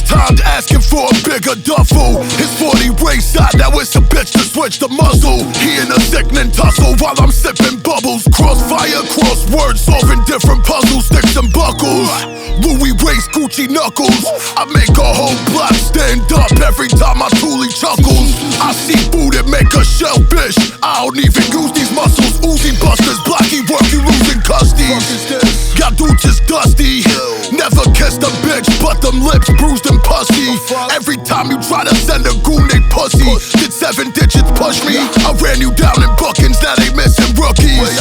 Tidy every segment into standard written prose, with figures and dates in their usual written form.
timed asking for a bigger duffel. His 40 race side, now it's a bitch to switch the muzzle. He in a sickening tussle while I'm sipping bubbles. Crossfire, crosswords, solving different puzzles, sticks and buckles. Louis waist, Gucci knuckles. I make a whole block stand up every time my toolie chuckles. I see food and make a shellfish. I don't even use these muscles. Uzi busters, blocky work, you losing custies. Y'all dudes is dusty. Never kissed a bitch, but them lips bruised and pussy. Every time you try to send a goon, they pussy. Did 7 digits push me? I ran you down in bookings, now they missing rookies.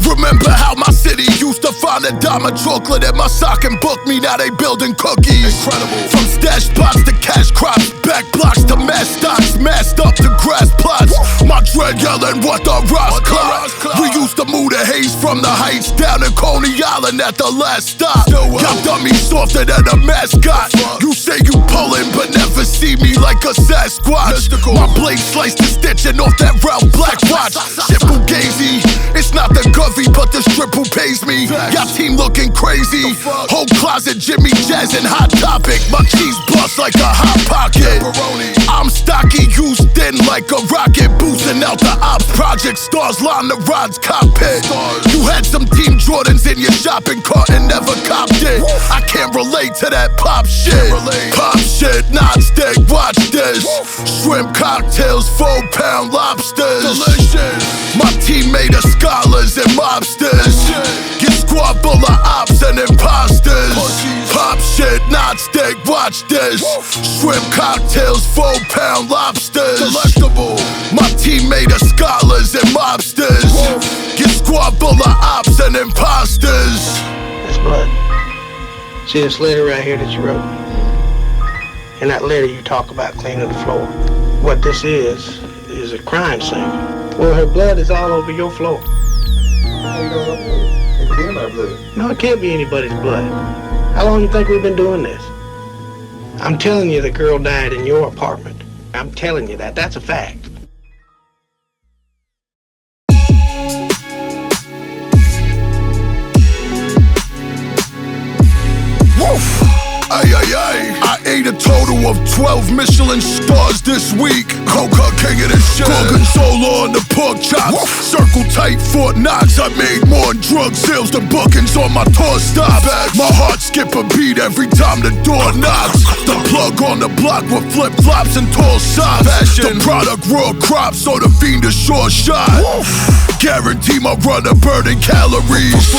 Remember how my city used to find a dime of chocolate in my sock and book me, now they building cookies. Incredible. From stash spots to cash crops, back blocks to mass stocks, masked up to grass plots. My dread yelling, what the Ross clock? We used to move the haze from the heights down to Coney Island at the last stop. Got dummies softer than a mascot. You say you pullin', but never see me like a Sasquatch. My blade sliced the stitching off that Ralph Black watch. Shit fugazi, it's not the Govey, but the strip who pays me. Y'all team looking crazy. Whole closet, Jimmy Jazz and Hot Topic. My cheese bust like a Hot Pocket. I'm stocky, used thin like a rocket. Boosting out the ops project. Stars line the rod's cockpit. You had some Team Jordans in your shopping cart and never copped it. I can't relate to that pop shit. Pop shit, non-stick, watch this. Shrimp cocktails, 4-pound lobsters. Delicious. My team made of scholars and mobsters. Your squad full of ops and imposters. Pop shit, non-stick, watch this. Shrimp cocktails, 4-pound lobsters. Delectable. My team made of scholars and mobsters. Your squad full of ops and imposters. That's blood. See this letter right here that you wrote? In that letter you talk about cleaning the floor. What this is a crime scene. Well, her blood is all over your floor. It could be my blood. No, it can't be anybody's blood. How long you think we've been doing this? I'm telling you the girl died in your apartment. I'm telling you that. That's a fact. Ay, ay, ay. I ate a total of 12 Michelin stars this week. Coca king of the shit. Gorgonzola on the pork chops. Circle tight Fort Knox. I made more in drug sales than bookings on my tour stops. My heart skip a beat every time the door knocks. The plug on the block with flip flops and tall socks. The product raw crops, so the fiend is sure shot. Guarantee my runner burning calories.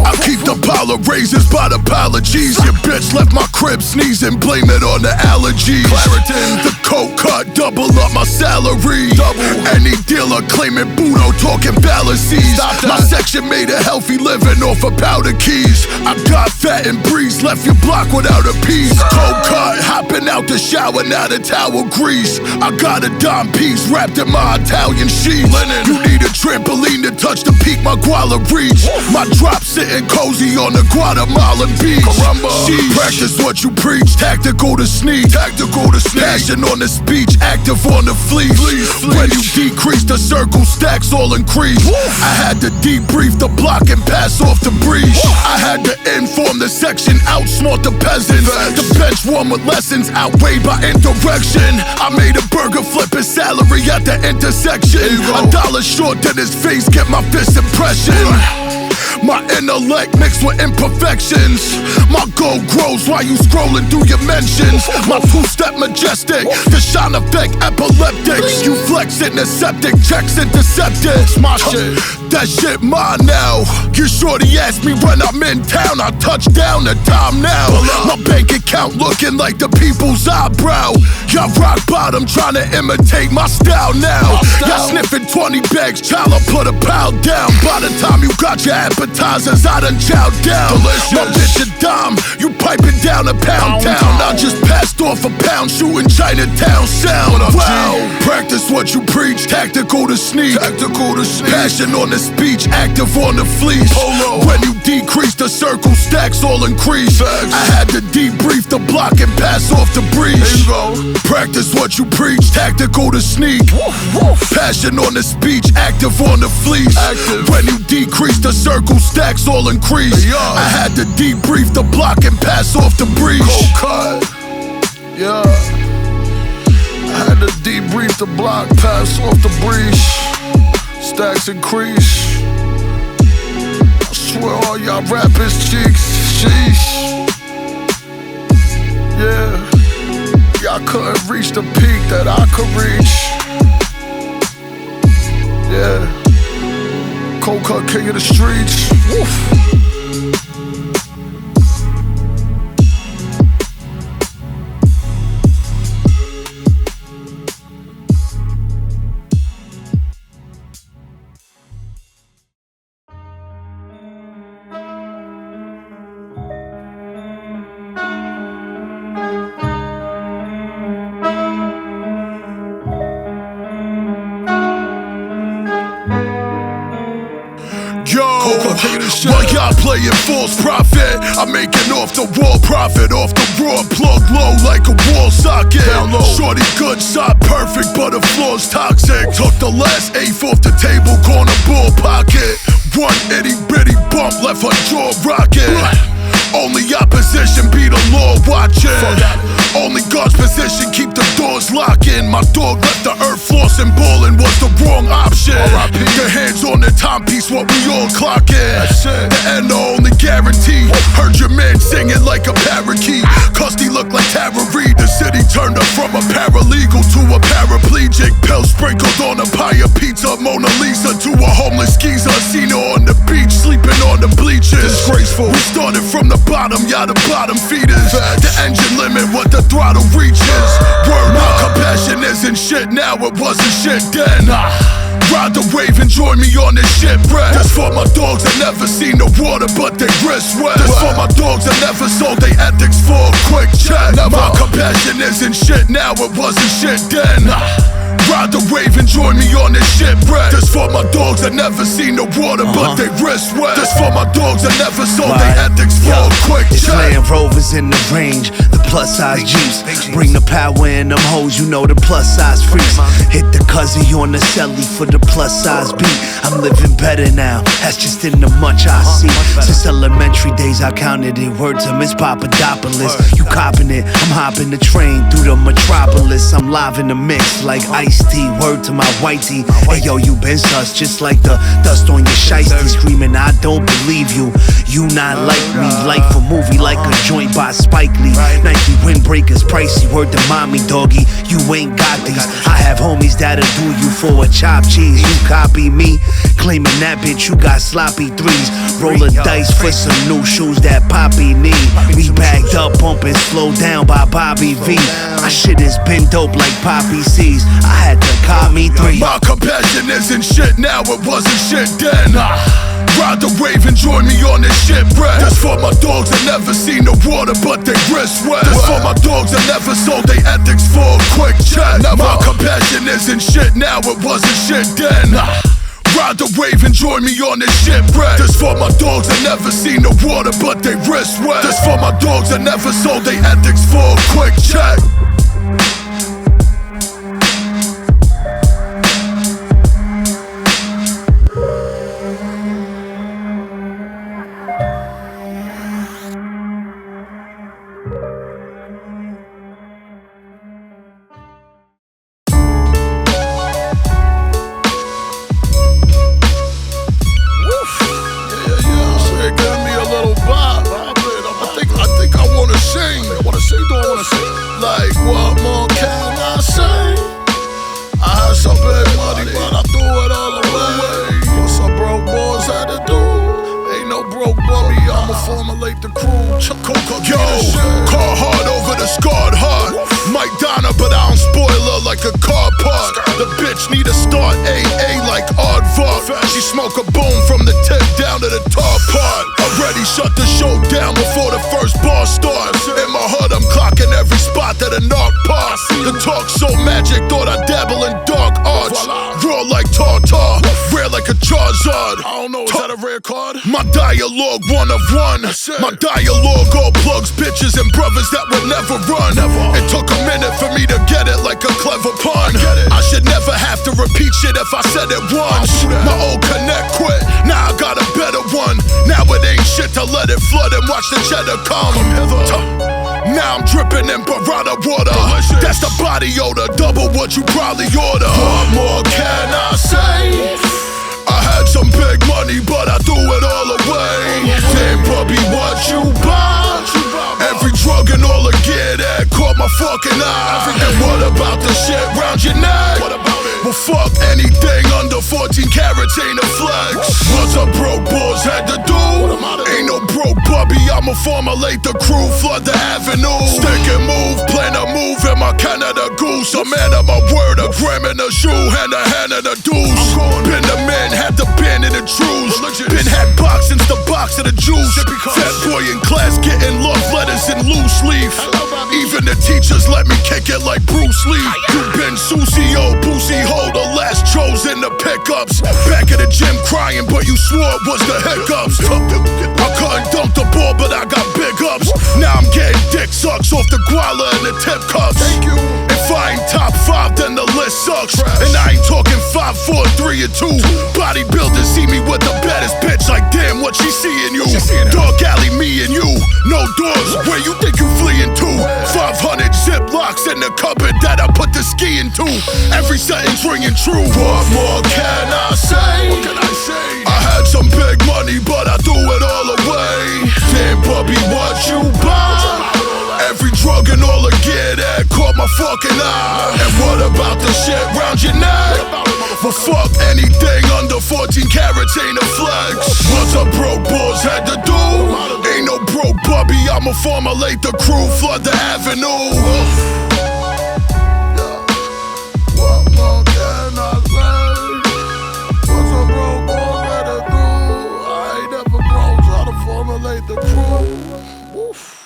I keep the pile of razors by the pile of G's. Your bitch left my crib sneezing, blame it on the allergies. Claritin, the coke cut, double up my salary. Any dealer claiming Budo, talking fallacies. My section made a healthy living off of powder keys. I got fat and breeze, left your block without a piece. Cold cut, hopping out the shower, now the towel grease. I got a dime piece wrapped in my Italian sheets. You need a trampoline to touch the peak my guala reach. My drop sitting cozy on the Guatemalan beach. Practice what you preach, tactical to sneak. Passion on the speech, active on the fleece. When you decrease, the circle stacks all increase. I had to debrief the block and pass off the breach. I had to inform the section, outsmart the peasants. The bench warm with lessons, outweighed by indirection. I made a burger flip his salary at the intersection. $1 short than his face, get my fist impression. My intellect mixed with imperfections. My goal grows while you scrolling through your mentions. My two-step majestic, the shine effect epileptics. You flexing the septic, checks intercepted. My shit, that shit mine now. You shorty asked me when I'm in town, I touch down, the time now. My bank account looking like the people's eyebrow. Y'all rock bottom trying to imitate my style now. Y'all sniffing 20 bags, child, I'll put a pile down. By the time you got your appetizers, I done chowed down. Delicious. My bitch a dime, you piping down a pound town. I just passed off a pound, shooting Chinatown sound. Wow, practice what you preach, tactical to sneak. Passion on the speech, active on the fleece. When you decrease, the circle stacks all increase. I had to debrief the block and pass off the breach. Practice what you preach, tactical to sneak. Passion on the speech, active on the fleece. When you decrease, the circle stacks all increase. I had to debrief the block and pass off the breach. Yeah. I had to debrief the block, pass off the breeze. Stacks increase. I swear all y'all rappers cheeks, sheesh. Yeah. Y'all couldn't reach the peak that I could reach. Yeah. Cold cut king of the streets. Woof. While y'all playing false prophet, I'm making off the wall profit. Off the raw, plug low like a wall socket. Shorty good, shot perfect, but the floor's toxic. Took the last eighth off the table, corner ball pocket. One itty bitty bump left her jaw rocking. Only opposition be the law watching. Only God's position keep the doors locking. My dog left the earth flossing, ballin' was the wrong option. Your hands on the timepiece, what we all clocking. The end the only guarantee. Heard your man singing like a parakeet. Custy look like Tara Reid. The city turned her from a paralegal to a paraplegic. Pills sprinkled on a pie of pizza. Mona Lisa to a homeless geezer. Seen her on the beach, sleeping on the bleachers. Disgraceful. We started from the bottom, y'all the bottom feeders. The engine limit, what the throttle reaches. Word, my compassion isn't shit now, it wasn't shit then. Ride the wave, enjoy me on this shipwreck. That's for my dogs that never seen the water, but they wrist wet. That's for my dogs that never sold they ethics for a quick check. My compassion isn't shit now, it wasn't shit then. Ride the wave, enjoy me on this shipwreck. That's for my dogs that never seen the water, but they wrist wet. That's for my dogs that never sold they ethics for a quick check. Land Rovers in the range, the plus size Jeeps. Bring the power in them hoes, you know the plus size freaks. Hit the cuzzy on the celly for the plus size beat. I'm living better now, that's just in the much I see. Since elementary days I counted it, word to Miss Papadopoulos. You copping it, I'm hopping the train through the metropolis. I'm live in the mix like Ice-T, word to my whitey. Hey yo, you been sus, just like the dust on your shiesty. Screaming, I don't believe you, you not like me. Life a movie like a joint by Spike Lee. Nike windbreakers pricey, word to mommy doggy. You ain't got these, I have homies that'll do you for a chopped cheese. You copy me, claiming that bitch you got sloppy threes. Rolling dice for some new shoes that Poppy need. We bagged up, bumping slow down by Bobby V. My shit has been dope like Poppy sees. I had to cop me three. My compassion isn't shit now, it wasn't shit then. Ride the wave, enjoy me on this shipwreck. That's for my dogs that never seen the water, but they wrist wet. That's for my dogs that never sold they ethics for a quick check. My compassion isn't shit now, it wasn't shit then. Ride the wave, enjoy me on this shipwreck. That's for my dogs that never seen the water, but they wrist wet. That's for my dogs that never sold they ethics for a quick check. Like, what more can I say? I had some big money, but I threw it all away. What some broke boys had to do? Ain't no broke bummy, I'ma formulate the crew. Yo, car hard over the scarred heart. Mike Donna, but I don't spoil her like a car part. The bitch need a start AA like Aardvark. She smoke a boom from the tip down to the top part. Already shut the show down before the first bar starts. In my hood, I'm clocking every spot that a narc pass. The talk so magic, thought I dabble in dark arts. Raw like tartar, rare like a Charizard. I don't know, is that a rare card? My dialogue one of one. My dialogue all plugs bitches and brothers that would never run. It took a minute for me to get it like a clever pun. I should never have to repeat shit if I said it once. My old connect quit, now I got a better one. Now it ain't shit to let it flood and watch the cheddar come. Now I'm dripping in piranha water. Delicious. That's the body odor, double what you probably order. What more can I say? I had some big money, but I threw it all away. Damn, puppy, what you buy? Every drug and all the gear that caught my fucking eye. And what about the shit round your neck? What about it? Well, fuck anything under 14 carats ain't a flex. What's a broke boss had to do? Ain't no broke puppy, I'ma formulate the crew, flood the avenue. Stick and move, plan a move in my Canada goose. A man of my word, a gram in a shoe, hand a hand in a deuce. Been the man, had the pen in the trues. Been had box since the box of the juice. Fat boy in class getting love letters in loose leaf. Even the teachers let me kick it like Bruce Lee. You been Sucio, Boosie, hold the last chosen the pickups. Back at the gym crying, but you swore it was the hiccups. I couldn't dunk the ball, but I got big ups. Now I'm getting dick sucks off the guala and the tip cups. If I ain't top 5, then the list sucks. And I ain't talking 5, 4, 3, or 2. Bodybuilders see me with the baddest bitch, like damn, what she seeing you? Dog alley, me and you, no doors. Where you think you fleeing to? 500 ziplocs in the cupboard that I put the ski into. Every sentence ringing true. What more can I say? What can I say? I had some big money, but I threw it all away. Damn, puppy, what you buy? Every drug and all the gear that caught my fucking eye. And what about the shit round your neck? But fuck anything under 14 carats ain't a flex. What's a broke boss had to do? Ain't no broke puppy, I'ma formulate the crew, flood the avenue. What more can I say? What's a broke boss had to do? I ain't never broke, try to formulate the crew. Woof.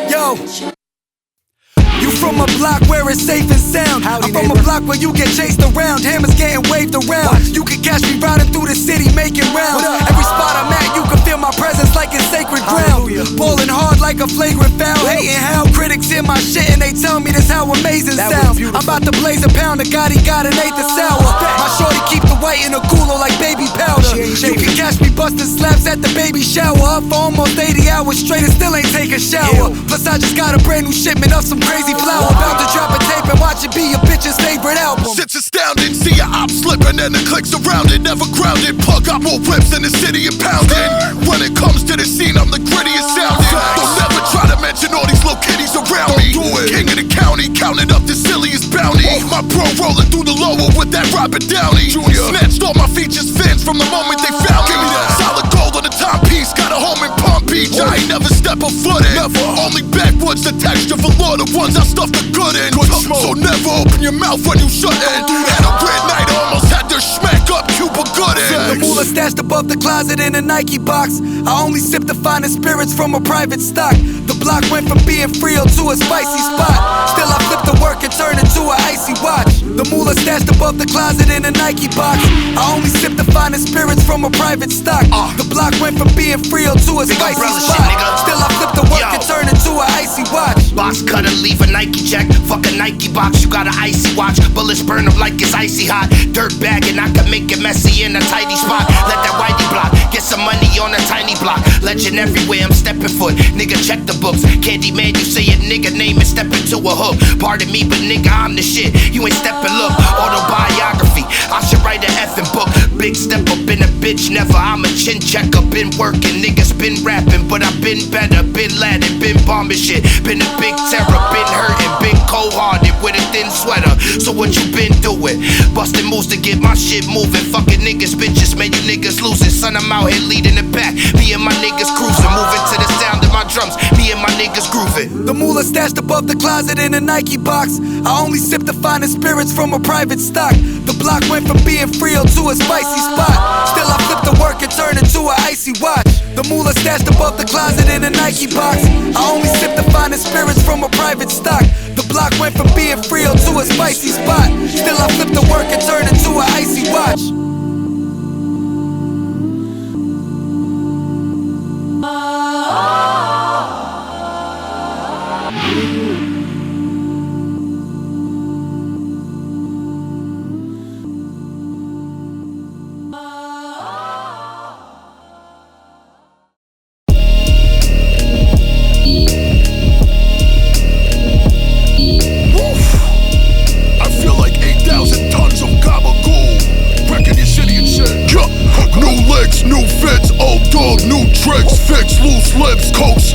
Yo, you from a block where it's safe and sound. I'm from a block where you get chased around, hammers getting waved around. You can catch me riding through the city making rounds. Every spot I'm at, you can feel my presence like it's sacred ground. Ballin' hard like a flagrant foul, hating how critics hear my shit and they tell me this how amazing sounds. I'm about to blaze a pound of Gotti, got an eighth of sour. My shorty keep the white in a cooler like baby powder. You can catch me busting slaps at the baby shower. Up for almost 80 hours straight and still ain't take a shower. Plus I just got a brand new shipment of some crazy flour. About to drop a tape and watch it be your bitch's favorite album. Shit's astounding, see your op slipping and the clicks around it. Never grounded, plug out more whips in the city and pounding. When it comes to the scene, I'm the grittiest sounding. Don't never try to mention all these little kitties around me. King of the county, counting up the silliest bounty. My bro rolling through the lower with that Robert Downey Jr. Snatched all my features fans from the moment they found me. Solid gold on the timepiece, got a home in Palm Beach. I ain't never step a foot in. Only backwoods, the texture for Lord, the ones I stuff the good in. So never open your mouth when you shouldn't. Had a red night, almost had to smack up Cuba Gooding. The moolah stashed above the closet in a Nike box. I only sip the finest spirits from a private stock. The block went from being Frio to a spicy spot. Still I flip the work and turn it to an icy watch. The moolah stashed above the closet in a Nike box. I only sip the finest spirits from a private stock. The block went from being Frio to a spicy spot. Still I flip the work and turn it to an icy watch. Box cutter, leave a Nike check. Fuck a Nike box, you got an icy watch. Bullets burn up like it's icy hot. Dirt bag and I can make it messy in a tidy spot. Let that whitey block, get some money on a tiny block. Legend everywhere, I'm stepping foot. Nigga, check the books. Candyman, you say a nigga name and step into a hook. Pardon me, but nigga, I'm the shit. You ain't stepping, look. Autobiography, I should write an effing book. Big step up in a bitch, never. I'm a chin checker, been working. Niggas been rapping, but I've been better. Been Latin, been bombing shit. Been a big terror, been hurting, been cold-hearted with a thin sweater. So what you been doing? Busting moves to get my shit moving. Fucking niggas, bitches, man, you niggas losing. Son, I'm out here leading the pack. Me and my niggas cruising, moving to the sound of my drums. Me and my niggas grooving. The moolah stashed above the closet in a Nike box. I only sip the finest spirits from a private stock. The block went from being Frio to a spicy spot. Still I flip the work and turn it to an icy watch. The moolah stashed above the closet in a Nike box. I only sip the finest spirits from a private stock. The block went from being Frio to a spicy spot. Still I flip the work and turn it to an icy watch.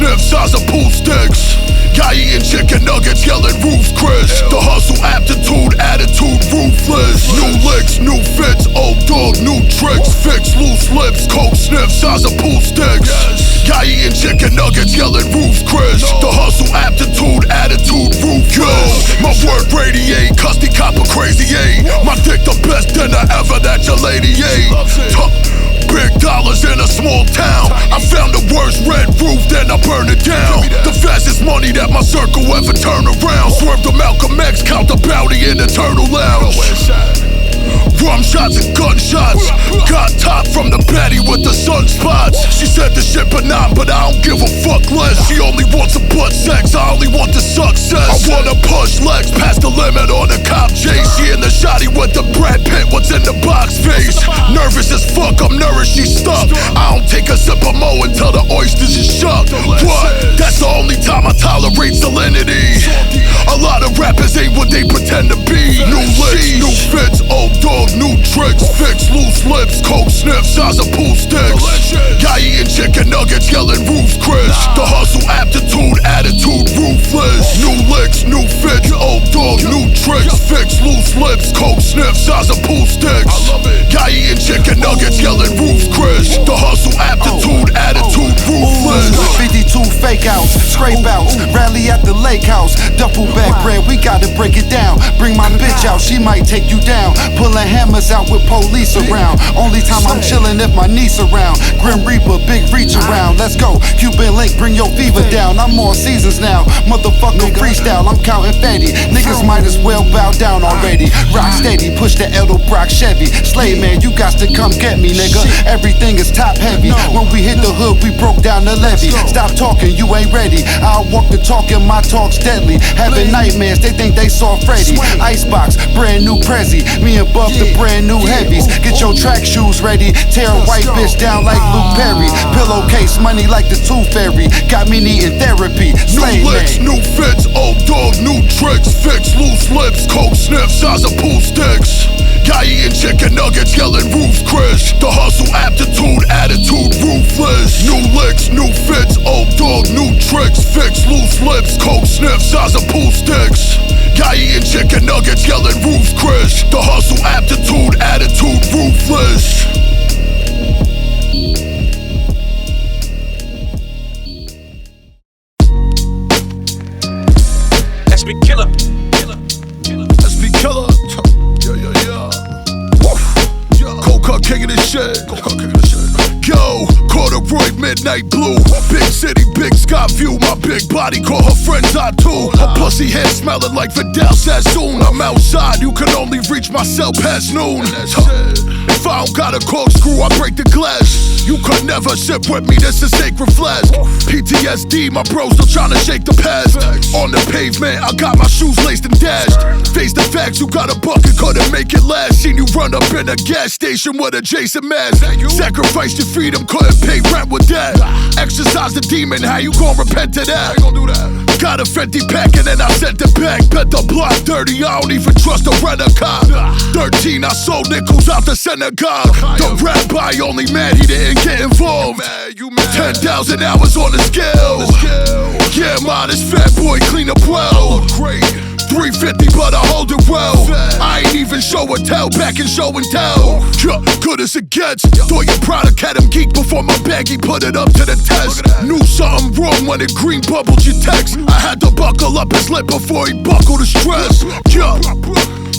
sniff, size of pool sticks. Guy eating chicken nuggets, yelling Roof Chris. The hustle, aptitude, attitude, ruthless. New licks, new fits, old dog, new tricks. Fix loose lips, coke sniff, size of pool sticks. Guy eating chicken nuggets, yelling Roof Chris. The hustle, aptitude, attitude, ruthless. My word radiate, custy copper crazy, my dick the best dinner ever that your lady ate. Big dollars in a small town. I found the worst red roof, then I burn it down. The fastest money that my circle ever turned around. Swerve to Malcolm X, count the bounty in the Turtle Lounge. Rum shots and gunshots. Got top from the Betty with the sunspots. She said the shit benign, but I don't give a fuck less. She only wants a butt sex, I only want the success. I wanna push legs past the limit on a cop chase. She in the shotty with the Brad Pitt, what's in the box face. Nervous as fuck, I'm nourished, she's stuck. I don't take a sip of Mo until the oysters is shucked. What? That's the only time I tolerate salinity. A lot of rappers ain't what they pretend to be. New licks, new fits, old dog, new tricks. Fix loose lips, coke sniff, size of pool sticks. Guy eating chicken nuggets, yelling Roof Chris. The hustle, aptitude, attitude, ruthless. New licks, new fits, old dog, new tricks. Fix loose lips, coke sniff, size of pool sticks. Guy eating chicken nuggets, yelling Roof Chris. The hustle, aptitude, attitude, ruthless. 52 fake outs, scrape outs, rally at the lake house. Duffel bag bread, we gotta break it down. Bring my bitch out, she might take you down. Pulling hammers out with police around. Only time I'm chillin' if my niece around. Grim Reaper, big reach around. Let's go, Cuban link, bring your fever down. I'm on seasons now, motherfucker freestyle. I'm counting fatty, niggas might as well bow down already. Rock steady, push the Edelbrock Chevy. Slade man, you got to come get me, nigga. Everything is top heavy. When we hit the hood, we broke down the levee. Stop talking, you ain't ready. I'll walk the talk and my talk's deadly. Having nightmares, they think they saw Freddy. Icebox, brand new Prezi. Me and Bub the brand new heavies. Get your track shoes ready. Tear a white bitch down like Luke Perry. Pillowcase, money like the Tooth Fairy. Got me needing therapy. Slade new licks, new fits, old dog, new tricks. Fix loose lips, coke sniff, size of pool sticks. Guy eating chicken nuggets, yelling Roof Chris. The hustle, aptitude, attitude, ruthless. New licks, new fits, old dog, new tricks. Fix loose lips, coke sniff, size of pool sticks. Guy eating chicken nuggets, yelling Roof Chris. The hustle, aptitude, attitude, ruthless. Let's be Killa. Let's be Killa. Coca king of this shit. Yo, corduroy midnight blue. Big city, big sky view. My big body call her friends I too. Her pussy hair smelling like Vidal Sassoon. I'm outside, you can only reach my cell past noon. If I don't got a corkscrew, I break the glass. You could never sip with me, this is sacred flask. PTSD, my bros still tryna shake the past. On the pavement, I got my shoes laced and dashed. Face the facts, you got a bucket, couldn't make it last. Seen you run up in a gas station with a Jason mask. Sacrificed your freedom, couldn't pay rent with that. Exercise the demon, how you gon' repent to that? Got a Fenty pack and then I sent it back. Bet the block dirty, I don't even trust a rent-a-cop. 13, I sold nickels out the synagogue. The rabbi only mad he didn't get involved. 10,000 hours on the scale. Yeah, modest fat boy, clean up well. 350, but I hold it well. I ain't even show and tell, back and show and tell. Good as it gets. Thought your product had him geek before my baggie put it up to the test. Knew something wrong when it green bubbled your text. I had to buckle up his lip before he buckled the stress.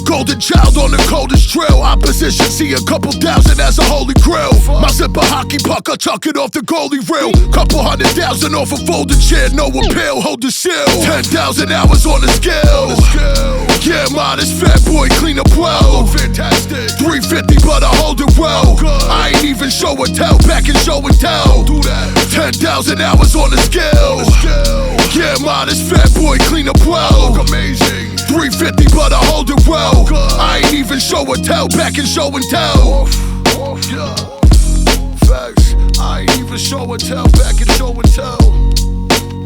Golden child on the coldest trail. Opposition see a couple thousand as a holy grail. My zipper hockey puck, I chuck it off the goalie rail. Couple 100,000 off a folded chair, no appeal, hold the shield. 10,000 hours on the scale. Yeah, modest fat boy, clean up well. Fantastic. 350, but I hold it well. I ain't even show and tell, back and show and tell. 10,000 hours on the scale. Yeah, modest fat boy, clean up well. Amazing. 350, but I hold it well. I ain't even show and tell, back and show and tell. Facts. I ain't even show and tell, back and show and tell.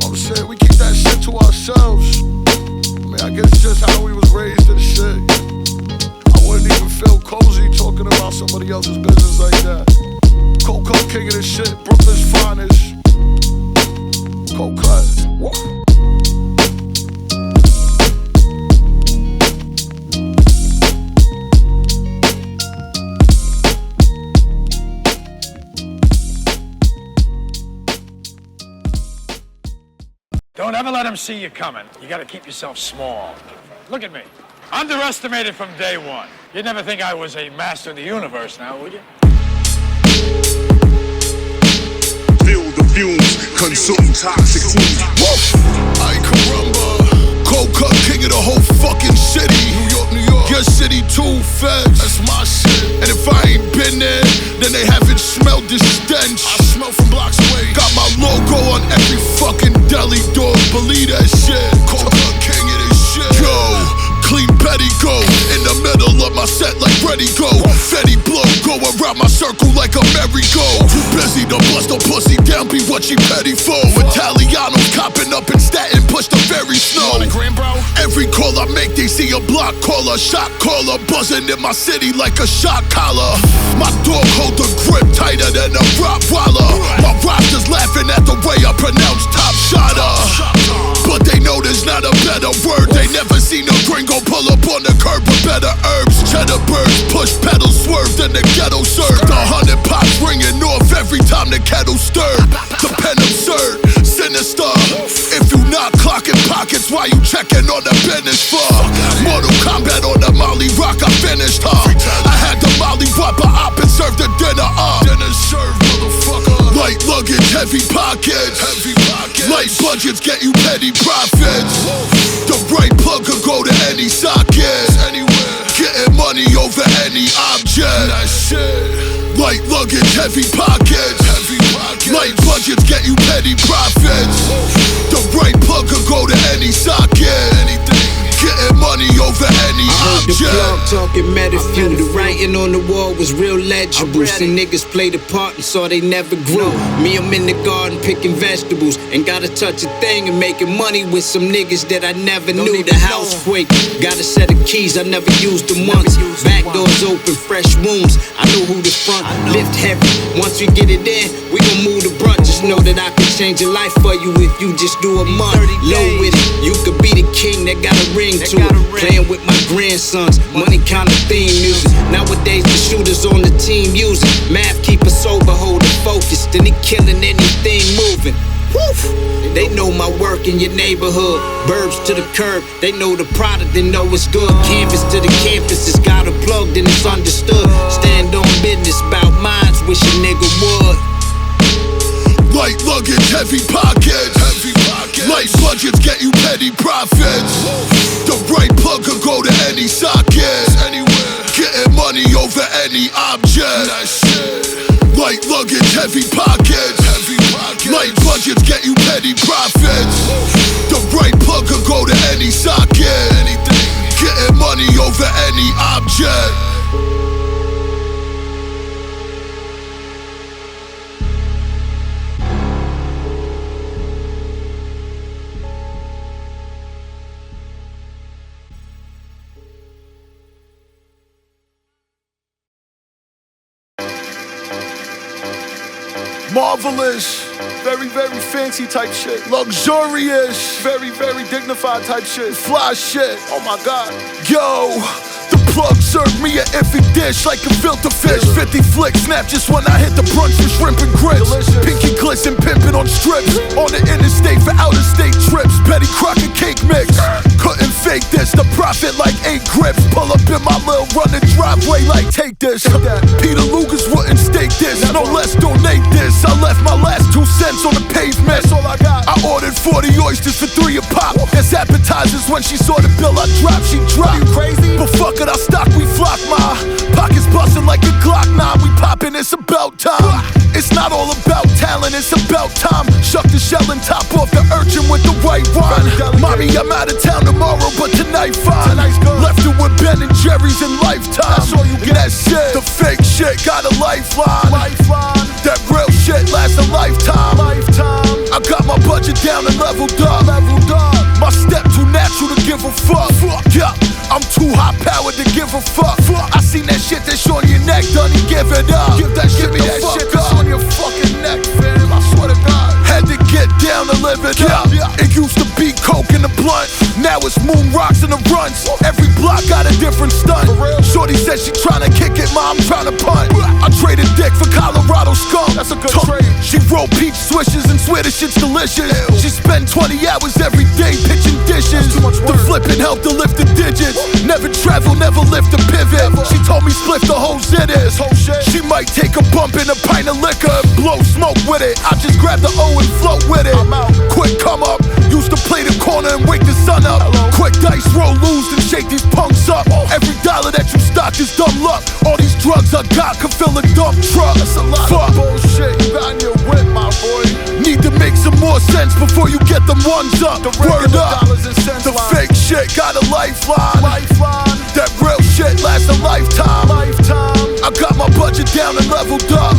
I'm saying we keep that shit to ourselves. I mean, I guess it's just how we was raised and shit. I wouldn't even feel cozy talking about somebody else's business like that. Coca king of this shit, Brooklyn's finest. Coca. Don't ever let them see you coming. You gotta keep yourself small. Look at me. Underestimated from day one. You'd never think I was a master of the universe now, would you? Feel the fumes, consume toxic foods. I caramba. Coca, king of the whole fucking city. New York, New York. Your city too, feds. That's my shit. And if I ain't been there, then they haven't smelled the stench. I smell from blocks away. Got my logo on every fucking deli door. Believe that shit. Coca, king of this shit. Yo, clean petty go. In the middle of my set like ready go. Fetty blow, go around my circle like a merry-go. Too busy to bust a pussy down, be what she petty for. Italianos copping up in Staten, push the very snow. Every call I make, they see a block caller, shot caller, buzzing in my city like a shot collar. My dog hold the grip tighter than a Rottweiler. My rosters laughing at the way I pronounce top shotter. But they know there's not a better word. They never seen a gringo pull up on the curb with better herbs. Cheddar birds, push pedals, swerve, then the ghetto served. 100 pots ringing off every time the kettle stirred. The pen absurd, sinister. If you not clocking pockets, why you checking on the business for? Mortal Kombat on the Molly Rock, I finished her. I had the Molly Rock, but up and served the dinner up. Dinner served, motherfucker. Light luggage, heavy pockets. Light budgets get you petty profits. The right plug could go to any socket. Getting money over any object. Light luggage, heavy pockets. Light budgets get you petty profits. The right plug could go to any socket. Getting money over any object. The plug talking metaphor. The writing on the wall was real legible. Some niggas played a part and saw they never grew. Me, I'm in the garden picking vegetables. And gotta touch a thing and making money with some niggas that I never knew. The house quake. Got a set of keys, I never used them once. Back doors open, fresh wounds. I know who the front. Lift heavy. Once we get it in, we gon' move the brunt. Just know that I can change your life for you if you just do a month. Low with it. You could be the king that got a ring to it. Playing with my grandsons, money kind of theme music. Nowadays the shooters on the team use it. M.A.V keep us sober, hold it focused, and he killing anything moving. Woof. They know my work in your neighborhood. Burbs to the curb, they know the product, they know it's good. Canvas to the campus, it's got a plug, then it's understood. Stand on business, bout minds, wish a nigga would. Light luggage, heavy pockets. Light budgets get you petty profits. The right plug could go to any socket. Getting money over any object. Light luggage, heavy pockets. Light budgets get you petty profits. The right plug could go to any socket. Getting money over any object. Marvelous, very, very fancy type shit. Luxurious, very, very dignified type shit. Fly shit, oh my god. Yo, the plug served me an iffy dish like a filter fish. 50 flicks snap just when I hit the brunch with shrimp and grits. Pinky glisten pimping on strips. On the interstate for out of state trips. Betty Crocker cake mix. Couldn't fake this, the profit like 8 grips. Pull up in my little running driveway like take this. Peter Luggage wouldn't stake this, no less donate this. I left my last 2 cents on the pavement. That's all I got. I ordered 40 oysters for 3 a pop. As appetizers when she saw the bill I dropped, she dropped. Are you crazy? But fuck it, I stock, we flock. My pockets bustin' like a Glock 9. We poppin', it's about time. It's not all about talent, it's about time. Shuck the shell and top off the urchin with the right rhyme. Mommy, I'm out of town tomorrow, but tonight fine. Left it with Ben and Jerry's in Lifetime. That's all you get. That's it. The fake shit got a lifeline. That real shit lasts a lifetime. I got my budget down and leveled up. My step too natural to give a fuck. Yeah, I'm too high powered to give a fuck. I seen that shit that's on your neck, done and give it up. Give me that shit that's on your fucking neck, fam. I swear to God. Had to get down to live it up. It used to be coke in the blunt. Now it's moon rocks in the runs. Every block got a different stunt. Shorty said she tryna kick it, mom tryna punt. I traded dick for Colorado skunk. That's a good trade. She roll peach swishes and swear the shit's delicious. She spend 20 hours every day pitching dishes. The flipping help to lift the digits. Never travel, never lift a pivot. She told me split the whole shit is. She might take a bump in a pint of liquor and blow smoke with it. I just grab the O and float with it. Quick come up, used to play the corner and wake the sun up. Quick dice roll loose and shake these punks up. Every dollar that you stock is dumb luck. All these drugs I got can fill a dump truck. That's a lot of bullshit you got in your whip, my boy. Need to make some more sense before you get them ones up. The word up, the fake shit got a lifeline. That real shit lasts a lifetime. I got my budget down and leveled up.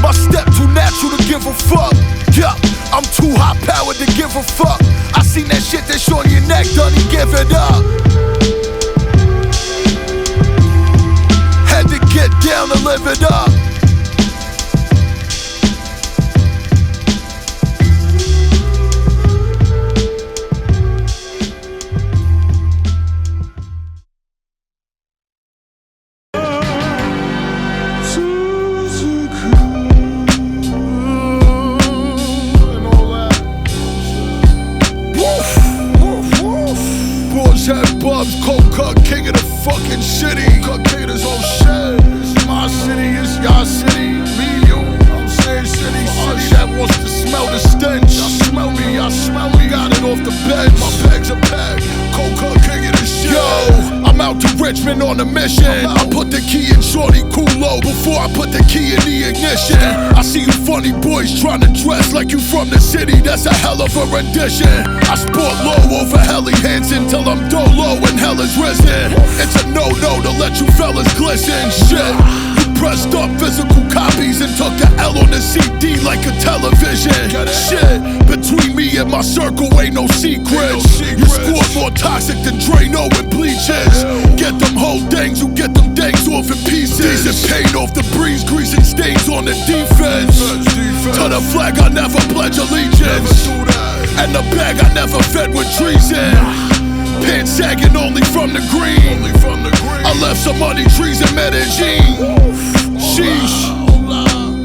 My step too natural to give a fuck. Yeah, I'm too high powered to give a fuck. I seen that shit that's on your neck, done and give it up. Had to get down to live it up. Bub's cold cut, king of the fucking city. Cut king of this whole shit. It's my city, it's your city. Me, you, I'm saying city. That wants to smell the stench. Y'all smell me, y'all smell me. Got it off the bed, my bag's a bag. Cold cut, king of this shit. Yo, I'm out to Richmond on a mission. I put the key in shorty culo before I put the key in the ignition. I see you funny boys trying to dress like you from the city. That's a hell of a rendition. I sport low over Helly Hansen till I'm dolo and hell is risen. It's a no-no to let you fellas glisten. Shit, you pressed up physical copies and took a L on the CD like a television. Shit, between me and my circle ain't no secrets. You scored more toxic than Draino and bleaches. Get them whole dangs, you get them dangs off in pieces. Decent paint off the breeze, greasing stains on the defense. To the flag I never pledge allegiance, and the bag I never fed with treason. Pants sagging only from the green. I left some money trees in Medellin. Sheesh.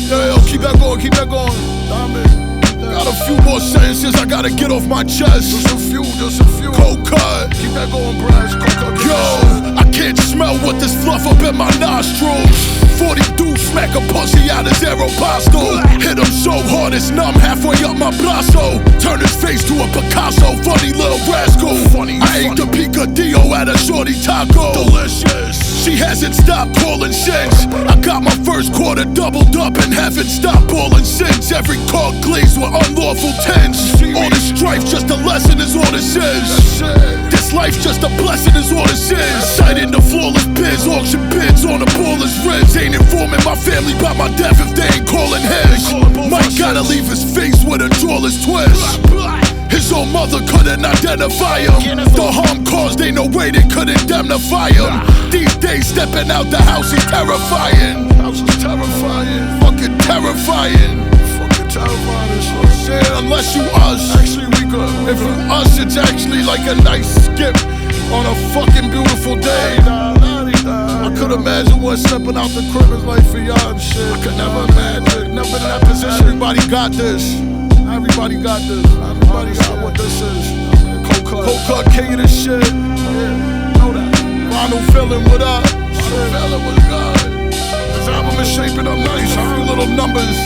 Yo, keep that going, keep that going. Got a few more sentences I gotta get off my chest. Just a few. Cold cut. Keep that going, Brass. Yo, I can't smell what this fluff up in my nostrils. 40 dudes smack a pussy out his Aeropostale. Hit him so hard it's numb halfway up my brazo. Turn his face to a Picasso, funny little rascal. I ate the picadillo at a shorty taco. Delicious. She hasn't stopped calling since. I got my first quarter doubled up and haven't stopped balling since. Every car glazed with unlawful tens. All this strife just a lesson is all this is. This life's just a blessing is all this is. Sighting the flawless biz, auction bids on the baller's ribs. Ain't informing my family about my death if they ain't calling his. Mike gotta leave his face with a jawless twist. His own mother couldn't identify him. The harm caused, ain't no way they could indemnify him. These days stepping out the house, he's terrifying. House is terrifying. Fucking terrifying. Fucking terrifying. Unless you us. Actually we good. If you us, it's actually like a nice skip on a fucking beautiful day. I could imagine what stepping out the crib is like for y'all and shit. I could never imagine. Never in that position. Everybody got this. Everybody got this. Everybody got what this is. Cold cut, king of this shit. Yeah, know that. Final feeling, what up? Feeling was good. This album is shaping up nice. A few little numbers.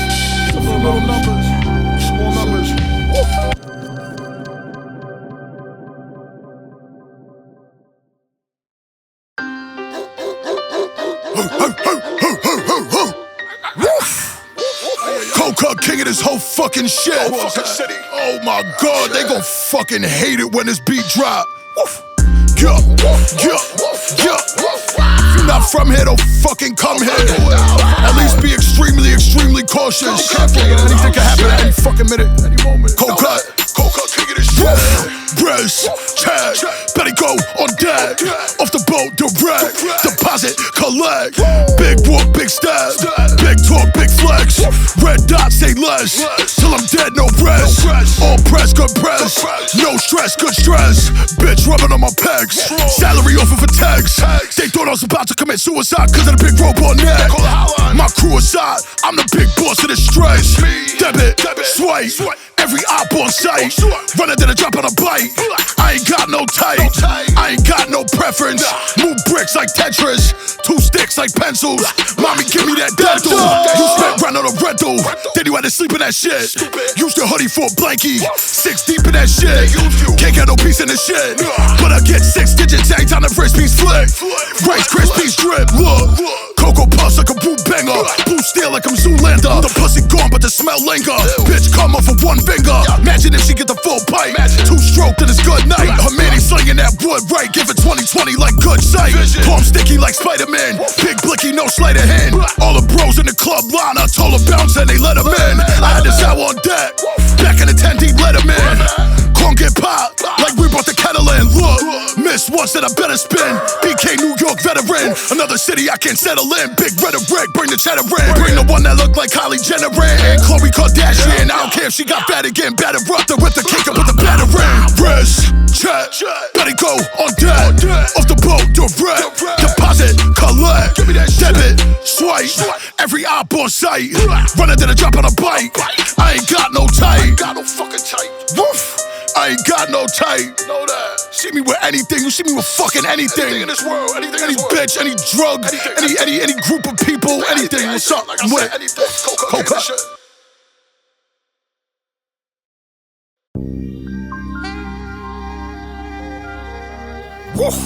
Small numbers. Woo. Cold king of this whole fucking shit. Oh my god, they gon' fucking hate it when this beat drop. Yeah. If you're not from here, don't fucking come here. At least be extremely cautious. Anything can happen at any fucking minute. Cold cut, king of this shit. Brace, tag, better go on deck. Off the boat, direct, deposit, collect. Big whoop, big stab. Big talk, on big flex. Red dots say less. Till I'm dead, no rest. All press, good press. No stress, good stress. Bitch rubbing on my pecs. Salary offer for text. They thought I was about to commit suicide cause of the big rope on neck. My crew aside, I'm the big boss of the stretch. Debit, swipe. Every op on sight. Running to the drop on a bite. I ain't got no type. I ain't got no preference. Move bricks like Tetris. 2 sticks like pencils. Mommy, give me that dental. You spent rent on a rental. Then you had to sleep in that shit. Used your hoodie for a blankie. 6 deep in that shit. Can't get no peace in the shit. But I get 6 digits every time the first piece flick. Rice Krispies drip. Look. Cocoa puffs like a boot banger. Blue steel like I'm Zoolander. The pussy gone but the smell linger. Bitch come off of 1 finger. Imagine if she get the full pipe. 2 stroke then it's good night. Her manny slinging that wood right. Give it 20/20 like good sight. Palm sticky like Spider-Man. Big blicky, no sleight of hand. All the bros in the club line, I told her bounce and they let him in. I had this out on deck. Back in the 10 deep, let him in. Can't get popped like we brought the kettle in. Look, miss once that I better spin. BK New York veteran. Another city I can't settle in. Big rhetoric, bring the cheddar in. Bring the one that look like Kylie Jenner in. And Khloe Kardashian. I don't care if she got fat again. Better up there with the cake up with the batter in. Wrist, check, better go on deck. Off the boat, direct. Deposit, collect. Debit, swipe. Every op on sight. Running to the drop on a bike. I ain't got no type. I ain't got no fucking type. Woof. I ain't got no type. Know that. See me with anything. You see me with fucking anything. Anything in this world. Anything any bitch, any drug, any group of people, anything. What's up? Like I'm with anything. Coca. Woof.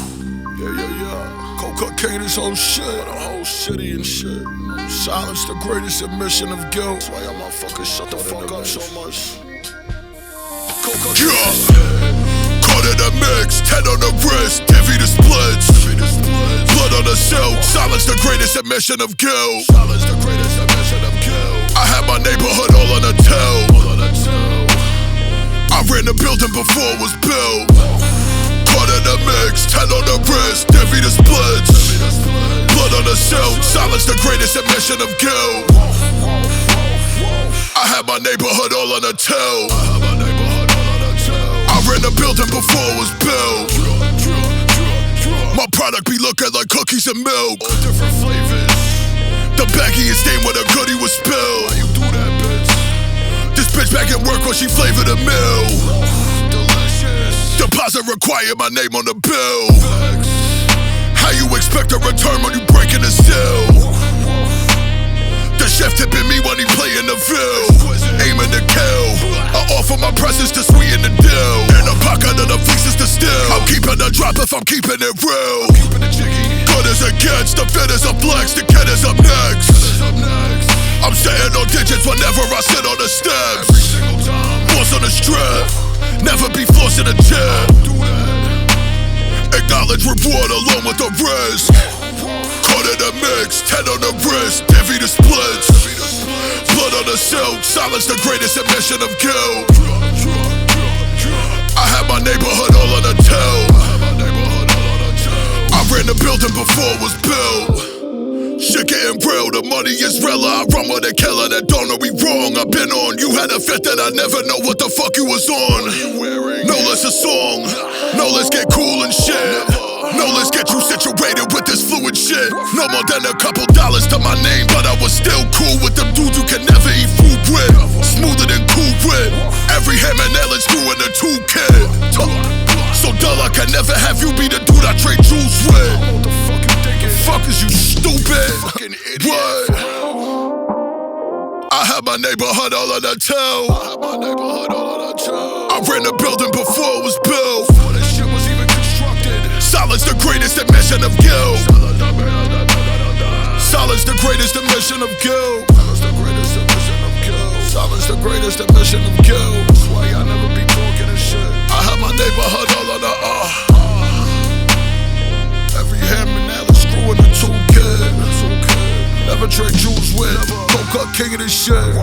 Yeah. Cocaine is whole shit. The whole city and shit. Silence the greatest admission of guilt. That's why y'all motherfuckers shut the fuck up so much. Yeah. Caught in a mix, 10 on the wrist, divvy the splits. Blood on the silk, silence the greatest admission of guilt. I had my neighborhood all on a tail. I ran the building before it was built. Caught in a mix, 10 on the wrist, divvy the splits. Blood on the silk, silence the greatest admission of guilt. I had my neighborhood all on a tail. I ran the building before it was built. My product be looking like cookies and milk. Different flavors. The baggie is stained when a goodie was spilled. You do that, bitch. This bitch back at work when she flavored a meal. Delicious. Deposit required, my name on the bill. How you expect a return when you breaking the seal? The chef tipping me when he playin' the field. Aiming to kill. I offer my presence to sweeten the deal. In the pocket of the fleeces to steal. I'm keeping the drop if I'm keeping it real. Good as it gets, the fit is a flex. The kid is up next. I'm staying on digits whenever I sit on the steps. Boss on the strip. Never be flossing a chip. Acknowledge reward along with the risk. Caught in a mix, 10 on the wrist, divvy the splits. Blood on the silk, silence the greatest admission of guilt. I had my neighborhood all on a tail. I ran the building before it was built. Shit getting real, the money is realer. I run with a killer that don't know we wrong. I've been on, you had a fit that I never know what the fuck you was on. No, let's a song. No, let's get cool and shit. No, let's get you situated with this fluid shit. No more than a couple dollars to my name, but I was still cool with them dudes you can never eat food with. Smoother than Cool Whip. Every ham and nail is through in the toolkit. So dull I can never have you be the dude I trade jewels with. Fuck is you stupid? What? I had my neighborhood all on the tail. I ran the building before it was built. Silence the greatest admission of guilt. Silence the greatest admission of guilt. Silence the greatest admission of guilt. That's why I never be talking and shit. I had my neighborhood all on the every ham and nail is screw in the toolkit. Never trade jewels with. Coca king of this shit.